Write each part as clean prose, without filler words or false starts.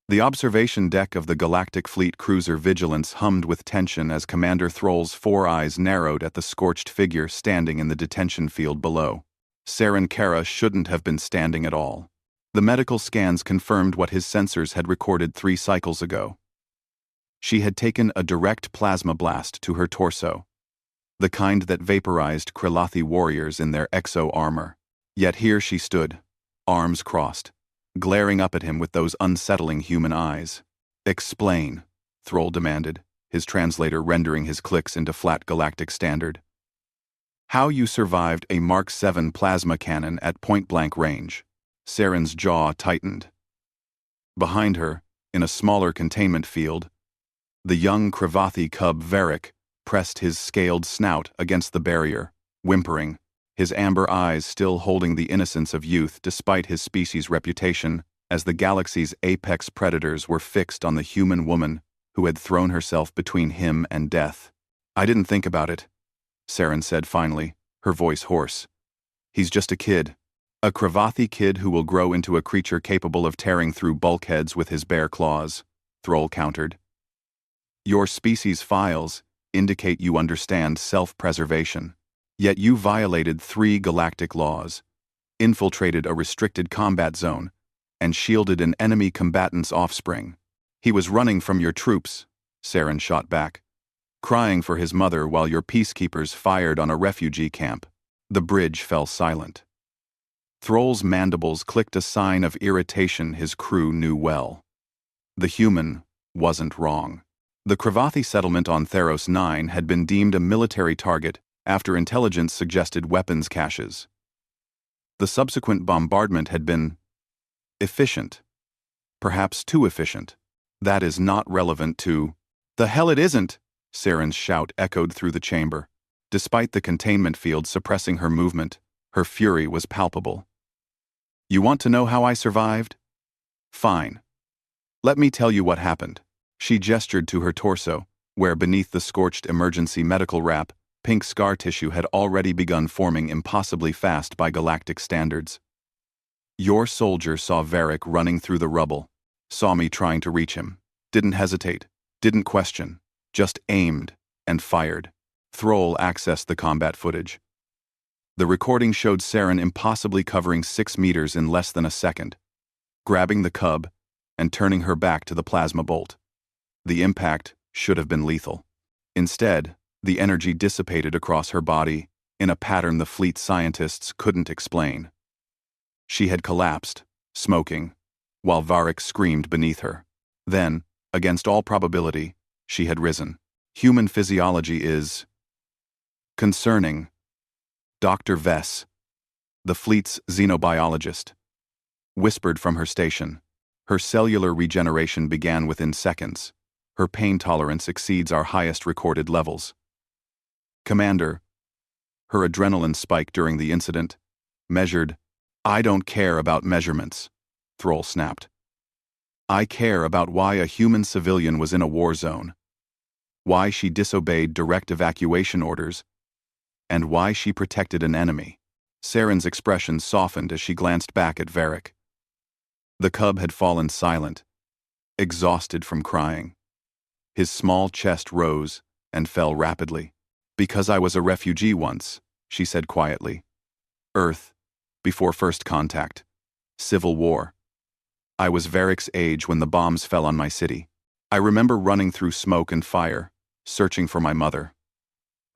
The observation deck of the Galactic Fleet cruiser Vigilance hummed with tension as Commander Thrall's four eyes narrowed at the scorched figure standing in the detention field below. Saren Kara shouldn't have been standing at all. The medical scans confirmed what his sensors had recorded 3 cycles ago. She had taken a direct plasma blast to her torso, the kind that vaporized Kralathi warriors in their exo armor. Yet here she stood, arms crossed, glaring up at him with those unsettling human eyes. "Explain," Thrall demanded, his translator rendering his clicks into flat galactic standard. "How you survived a Mark 7 plasma cannon at point-blank range." Saren's jaw tightened. Behind her, in a smaller containment field, the young Kravathi cub Varric pressed his scaled snout against the barrier, whimpering, his amber eyes still holding the innocence of youth despite his species' reputation as the galaxy's apex predators were fixed on the human woman who had thrown herself between him and death. "I didn't think about it," Saren said finally, her voice hoarse. "He's just a kid. A Kravathi kid who will grow into a creature capable of tearing through bulkheads with his bare claws," Thrall countered. "Your species' files indicate you understand self-preservation. Yet you violated 3 galactic laws, infiltrated a restricted combat zone, and shielded an enemy combatant's offspring." "He was running from your troops," Saren shot back, "crying for his mother while your peacekeepers fired on a refugee camp." The bridge fell silent. Thrall's mandibles clicked a sign of irritation his crew knew well. The human wasn't wrong. The Kravathi settlement on Theros 9 had been deemed a military target after intelligence suggested weapons caches. The subsequent bombardment had been efficient. Perhaps too efficient. That is not relevant to— "The hell it isn't!" Saren's shout echoed through the chamber. Despite the containment field suppressing her movement, her fury was palpable. "You want to know how I survived? Fine. Let me tell you what happened." She gestured to her torso, where beneath the scorched emergency medical wrap, pink scar tissue had already begun forming impossibly fast by galactic standards. "Your soldier saw Varric running through the rubble, saw me trying to reach him, didn't hesitate, didn't question, just aimed and fired." Thrall accessed the combat footage. The recording showed Saren impossibly covering 6 meters in less than a second, grabbing the cub and turning her back to the plasma bolt. The impact should have been lethal. Instead, the energy dissipated across her body in a pattern the fleet scientists couldn't explain. She had collapsed, smoking, while Varric screamed beneath her. Then, against all probability, she had risen. "Human physiology is concerning." Dr. Vess, the fleet's xenobiologist, whispered from her station. "Her cellular regeneration began within seconds. Her pain tolerance exceeds our highest recorded levels." "Commander," her adrenaline spike during the incident, measured— "I don't care about measurements," Thrall snapped. "I care about why a human civilian was in a war zone, why she disobeyed direct evacuation orders, and why she protected an enemy." Saren's expression softened as she glanced back at Varric. The cub had fallen silent, exhausted from crying. His small chest rose and fell rapidly. "Because I was a refugee once," she said quietly. "Earth, before first contact. Civil war. I was Varric's age when the bombs fell on my city. I remember running through smoke and fire, searching for my mother."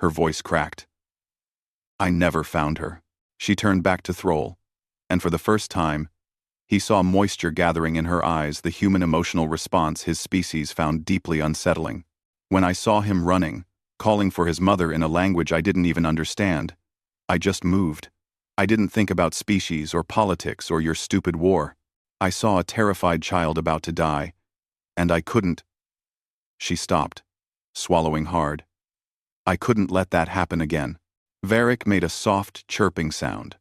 Her voice cracked. "I never found her." She turned back to Thrall, and for the first time, he saw moisture gathering in her eyes, the human emotional response his species found deeply unsettling. "When I saw him running, calling for his mother in a language I didn't even understand, I just moved. I didn't think about species or politics or your stupid war. I saw a terrified child about to die, and I couldn't—" She stopped, swallowing hard. "I couldn't let that happen again." Varric made a soft, chirping sound.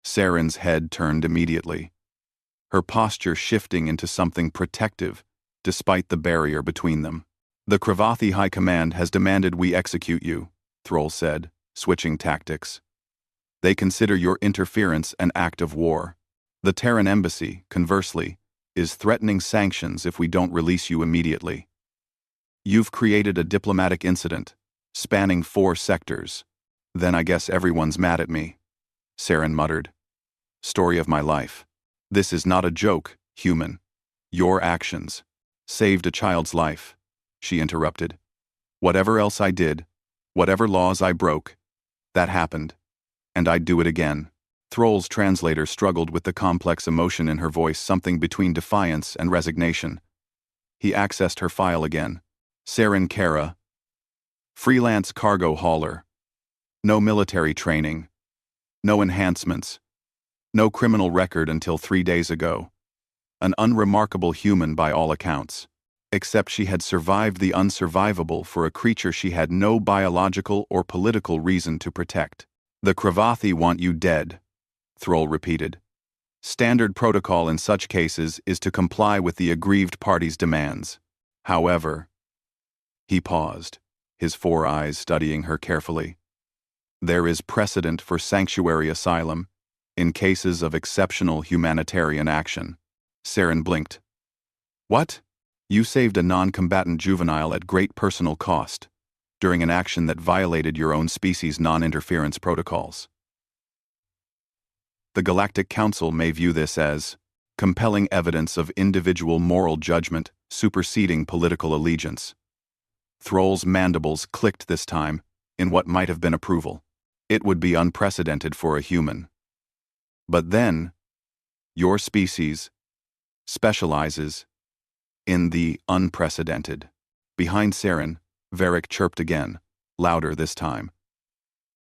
Saren's head turned immediately, her posture shifting into something protective despite the barrier between them. "The Kravathi High Command has demanded we execute you," Thrall said, switching tactics. "They consider your interference an act of war. The Terran embassy, conversely, is threatening sanctions if we don't release you immediately. You've created a diplomatic incident, spanning 4 sectors. Then I guess everyone's mad at me, Saren muttered. Story of my life. This is not a joke, human. Your actions saved a child's life, she interrupted. Whatever else I did, whatever laws I broke, that happened. And I'd do it again. Thrall's translator struggled with the complex emotion in her voice, something between defiance and resignation. He accessed her file again. Saren Kara. Freelance cargo hauler. No military training. No enhancements. No criminal record until 3 days ago. An unremarkable human by all accounts. Except she had survived the unsurvivable for a creature she had no biological or political reason to protect. The Cravathi want you dead, Thrall repeated. Standard protocol in such cases is to comply with the aggrieved party's demands. However, he paused, his 4 eyes studying her carefully. There is precedent for sanctuary asylum in cases of exceptional humanitarian action. Saren blinked. What? You saved a non-combatant juvenile at great personal cost, during an action that violated your own species' non-interference protocols. The Galactic Council may view this as compelling evidence of individual moral judgment superseding political allegiance. Thrall's mandibles clicked this time, in what might have been approval. It would be unprecedented for a human. But then, your species specializes in the unprecedented. Behind Saren, Varric chirped again, louder this time.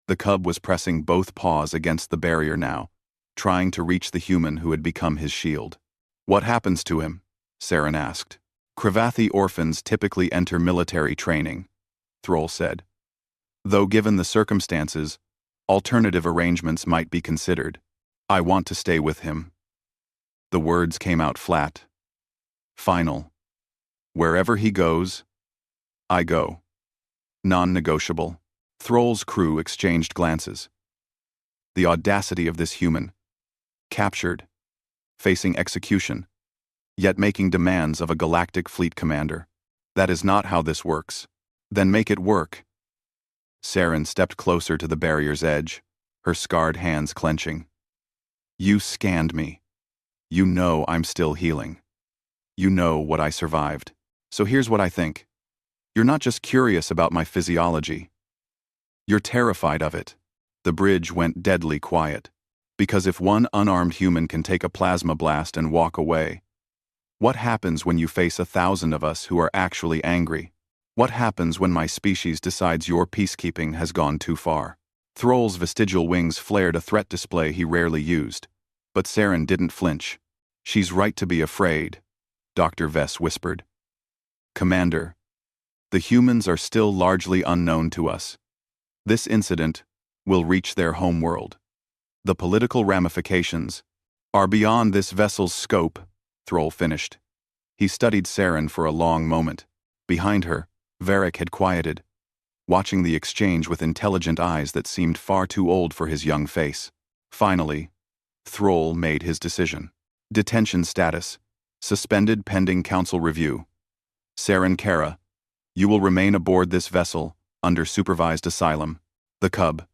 The cub was pressing both paws against the barrier now, trying to reach the human who had become his shield. What happens to him? Saren asked. Cravathi orphans typically enter military training, Thrall said. Though given the circumstances, alternative arrangements might be considered. I want to stay with him. The words came out flat. Final. Wherever he goes, I go. Non-negotiable. Thrall's crew exchanged glances. The audacity of this human. Captured. Facing execution. Yet making demands of a galactic fleet commander. That is not how this works. Then make it work. Saren stepped closer to the barrier's edge, her scarred hands clenching. You scanned me. You know I'm still healing. You know what I survived. So here's what I think. You're not just curious about my physiology. You're terrified of it. The bridge went deadly quiet. Because if one unarmed human can take a plasma blast and walk away, what happens when you face 1,000 of us who are actually angry? What happens when my species decides your peacekeeping has gone too far? Thrall's vestigial wings flared a threat display he rarely used. But Saren didn't flinch. She's right to be afraid, Dr. Vess whispered. Commander, the humans are still largely unknown to us. This incident will reach their homeworld. The political ramifications are beyond this vessel's scope, Thrall finished. He studied Saren for a long moment. Behind her, Varric had quieted, watching the exchange with intelligent eyes that seemed far too old for his young face. Finally, Thrall made his decision. Detention status. Suspended pending council review. Saren Kara, you will remain aboard this vessel, under supervised asylum. The cub.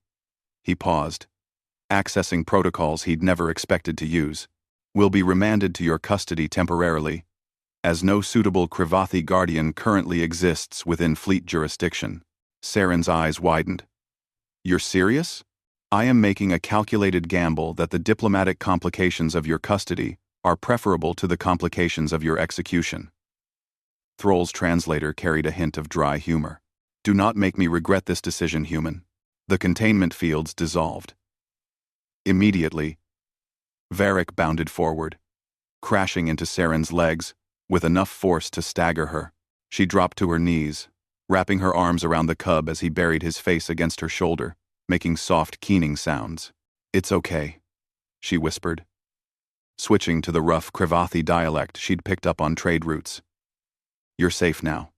He paused, accessing protocols he'd never expected to use. Will be remanded to your custody temporarily, as no suitable Cravathi guardian currently exists within fleet jurisdiction. Saren's eyes widened. You're serious? I am making a calculated gamble that the diplomatic complications of your custody are preferable to the complications of your execution. Thrall's translator carried a hint of dry humor. Do not make me regret this decision, human. The containment fields dissolved. Immediately, Varric bounded forward, crashing into Saren's legs, with enough force to stagger her. She dropped to her knees, wrapping her arms around the cub as he buried his face against her shoulder, making soft, keening sounds. It's okay, she whispered, switching to the rough Cravathi dialect she'd picked up on trade routes. You're safe now.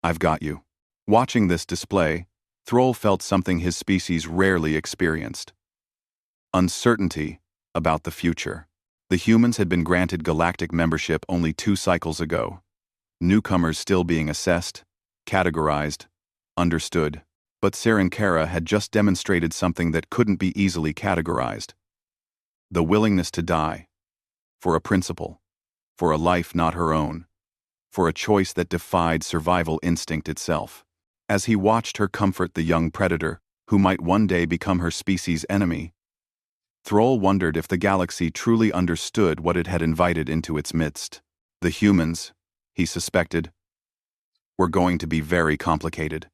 I've got you. Watching this display, Thrall felt something his species rarely experienced. Uncertainty about the future. The humans had been granted galactic membership only 2 cycles ago. Newcomers still being assessed, categorized, understood. But Sarenkara had just demonstrated something that couldn't be easily categorized. The willingness to die. For a principle. For a life not her own. For a choice that defied survival instinct itself. As he watched her comfort the young predator, who might one day become her species' enemy, Thrall wondered if the galaxy truly understood what it had invited into its midst. The humans, he suspected, were going to be very complicated.